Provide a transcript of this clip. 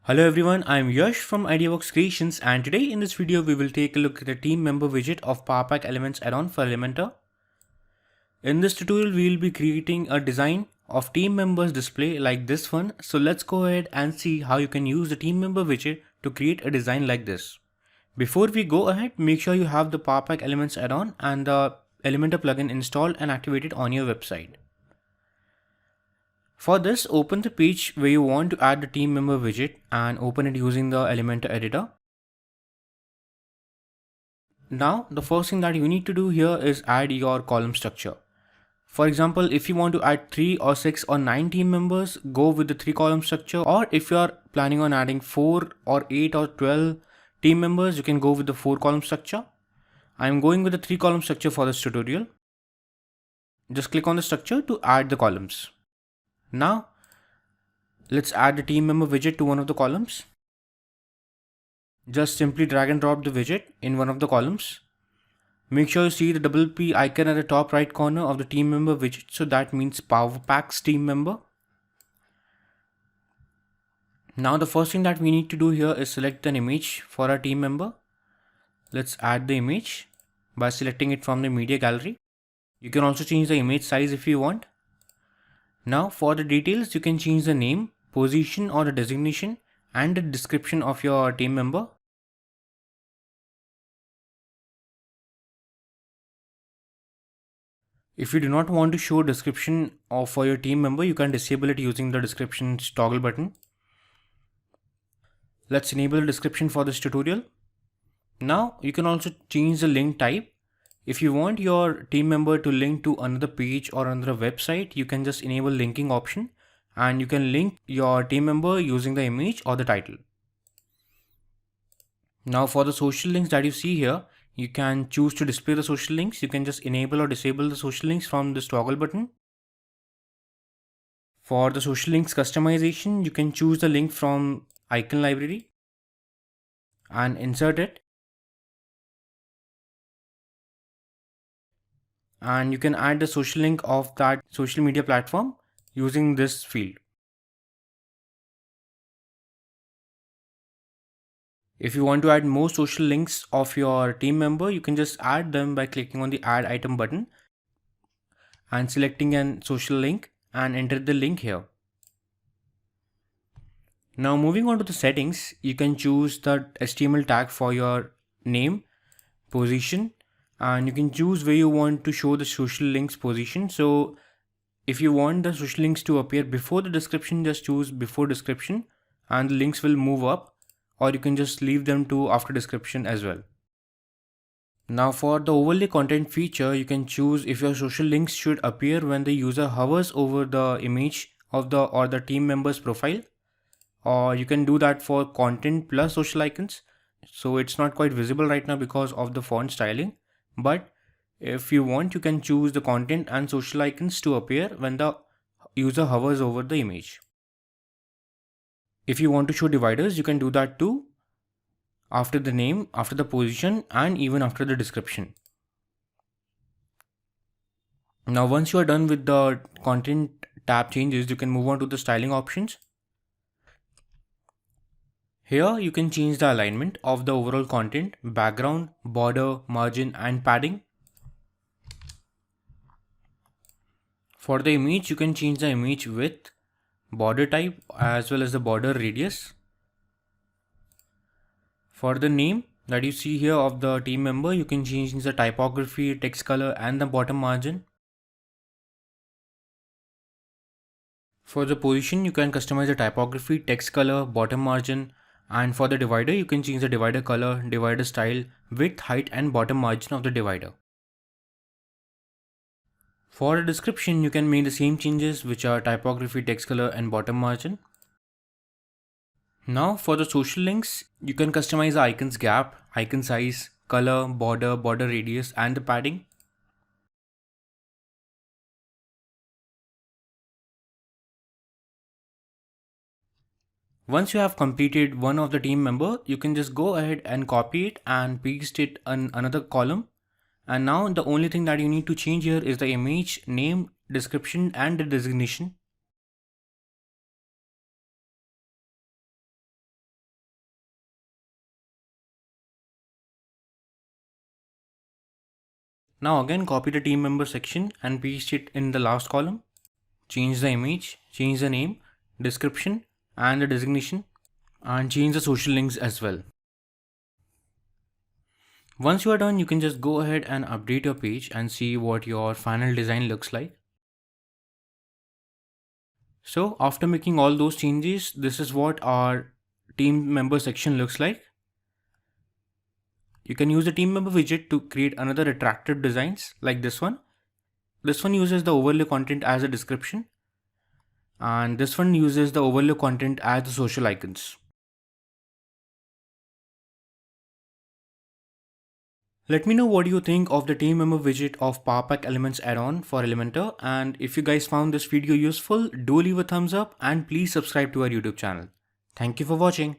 Hello everyone, I am Yash from IdeaWorks Creations, and today in this video we will take a look at the team member widget of Powerpack Elements add-on for Elementor. In this tutorial we will be creating a design of team members display like this one. So let's go ahead and see how you can use the team member widget to create a design like this. Before we go ahead, make sure you have the Powerpack Elements add-on and the Elementor plugin installed and activated on your website. For this, open the page where you want to add the team member widget and open it using the Elementor editor. Now, the first thing that you need to do here is add your column structure. For example, if you want to add 3 or 6 or 9 team members, go with the 3 column structure. Or if you are planning on adding 4 or 8 or 12 team members, you can go with the 4 column structure. I am going with the 3 column structure for this tutorial. Just click on the structure to add the columns. Now, let's add the team member widget to one of the columns. Just simply drag and drop the widget in one of the columns. Make sure you see the double P icon at the top right corner of the team member widget. So that means Powerpack's team member. Now the first thing that we need to do here is select an image for our team member. Let's add the image by selecting it from the media gallery. You can also change the image size if you want. Now for the details, you can change the name, position or the designation and the description of your team member. If you do not want to show description for your team member, you can disable it using the description toggle button. Let's enable the description for this tutorial. Now you can also change the link type. If you want your team member to link to another page or another website, you can just enable linking option and you can link your team member using the image or the title. Now for the social links that you see here, you can choose to display the social links. You can just enable or disable the social links from this toggle button. For the social links customization, you can choose the link from icon library and insert it. And you can add the social link of that social media platform using this field. If you want to add more social links of your team member, you can just add them by clicking on the add item button and selecting an social link and enter the link here. Now moving on to the settings, you can choose the HTML tag for your name, position, and you can choose where you want to show the social links position. So if you want the social links to appear before the description, just choose before description and the links will move up, or you can just leave them to after description as well. Now for the overlay content feature, you can choose if your social links should appear when the user hovers over the image of the team member's profile, or you can do that for content plus social icons. So it's not quite visible right now because of the font styling, but if you want, you can choose the content and social icons to appear when the user hovers over the image. If you want to show dividers, you can do that too, after the name, after the position, and even after the description. Now once you are done with the content tab changes, you can move on to the styling options. Here you can change the alignment of the overall content, background, border, margin and padding. For the image, you can change the image width, border type as well as the border radius. For the name that you see here of the team member, you can change the typography, text color and the bottom margin. For the position, you can customize the typography, text color, bottom margin, and for the divider, you can change the divider color, divider style, width, height and bottom margin of the divider. For the description, you can make the same changes, which are typography, text color and bottom margin. Now for the social links, you can customize the icon's gap, icon size, color, border, border radius and the padding. Once you have completed one of the team member, you can just go ahead and copy it and paste it in another column. And now the only thing that you need to change here is the image, name, description and the designation. Now again copy the team member section and paste it in the last column. Change the image, change the name, description and the designation, and change the social links as well. Once you are done, you can just go ahead and update your page and see what your final design looks like. So after making all those changes, this is what our team member section looks like. You can use the team member widget to create another attractive designs like this one. This one uses the overlay content as a description, and this one uses the overlay content as the social icons. Let me know what you think of the team member widget of Powerpack Elements add-on for Elementor, and if you guys found this video useful, do leave a thumbs up and please subscribe to our YouTube channel. Thank you for watching.